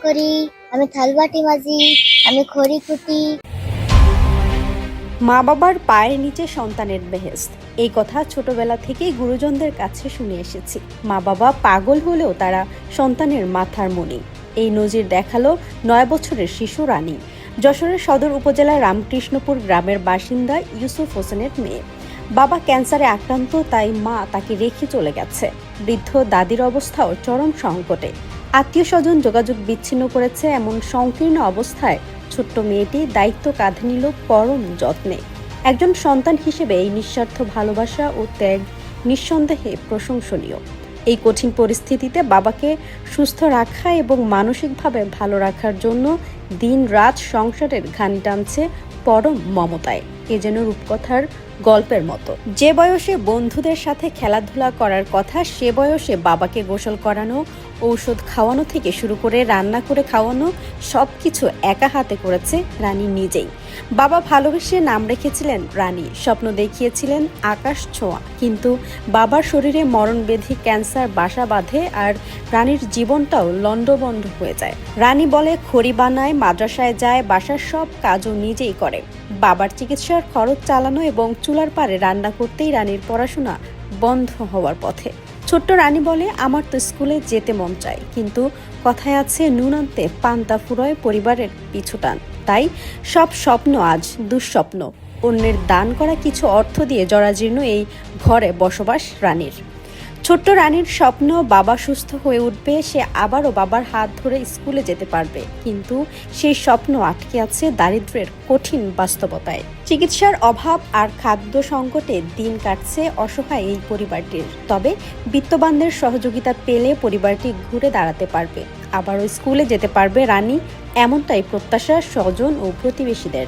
করি, আমি থালবাটি মাজি, আমি খড়ি কুটি। মা বাবার পায়ের নিচে সন্তানের বেহেশত, এই কথা ছোটবেলা থেকেই গুরুজনদের কাছে শুনে এসেছি। মা বাবা পাগল হলেও তারা সন্তানের মাথার মণি। এই নজির দেখালো ৯ বছরের শিশু রানী, যশোরের সদর উপজেলার রামকৃষ্ণপুর গ্রামের বাসিন্দা ইউসুফ হোসেনের মেয়ে। বাবা ক্যান্সারে আক্রান্ত, তাই মা তাকে রেখে চলে গেছে। বৃদ্ধ দাদির অবস্থাও চরম সংকটে। আত্মীয় স্বজন যোগাযোগ বিচ্ছিন্ন করেছে। এমন সংকীর্ণ অবস্থায় ছোট্ট মেয়েটি দায়িত্ব কাঁধে নিল পরম যত্নে। একজন সন্তান হিসেবে এই নিঃস্বার্থ ভালোবাসা ও ত্যাগ নিঃসন্দেহে প্রশংসনীয়। এই কঠিন পরিস্থিতিতে বাবাকে সুস্থ রাখা এবং মানসিকভাবে ভালো রাখার জন্য দিন-রাত সংসারের ঘানি টানছে পরম মমতায়। এ যেন রূপকথার গল্পের মতো। যে বয়সে বন্ধুদের সাথে খেলাধুলা করার কথা, সে বয়সে বাবাকে গোসল করানো, ঔষধ খাওয়ানো থেকে শুরু করে রান্না করে খাওয়ানো, সবকিছু একা হাতে করেছে রানী নিজেই। বাবা ভালোবেসে নাম রেখেছিলেন রানী, স্বপ্ন দেখিয়েছিলেন আকাশ ছোঁয়া। কিন্তু বাবার শরীরে মরণব্যাধি ক্যান্সার বাসা বাঁধে, আর রানীর জীবনটাও লণ্ডভণ্ড হয়ে যায়। রানী বলে খড়ি বানায়, মাদ্রাসায় যায়, বাসার সব কাজও নিজেই করে। বাবার চিকিৎসার খরচ চালানো এবং চুলার পাড়ে রান্না করতেই রানীর পড়াশোনা বন্ধ হওয়ার পথে। ছোট্ট রানী বলে, আমার তো স্কুলে যেতে মন চায়, কিন্তু কথায় আছে নুন আনতে পান্তা ফুরোয় পরিবারের পিছুটান। তাই সব স্বপ্ন আজ দুঃস্বপ্ন। অন্যের দান করা কিছু অর্থ দিয়ে জরাজীর্ণ এই ঘরে বসবাস রানীর। ছোট্ট রানীর স্বপ্ন বাবা সুস্থ হয়ে উঠবে, সে আবারও বাবার হাত ধরে স্কুলে যেতে পারবে। কিন্তু সেই স্বপ্ন আটকে আছে দারিদ্র্যের কঠিন বাস্তবতায়। চিকিৎসার অভাব আর খাদ্য সংকটে দিন কাটছে অসহায় এই পরিবারটির। তবে বিত্তবানদের সহযোগিতা পেলে পরিবারটি ঘুরে দাঁড়াতে পারবে, আবারও স্কুলে যেতে পারবে রানী। এমনটাই প্রত্যাশা স্বজন ও প্রতিবেশীদের।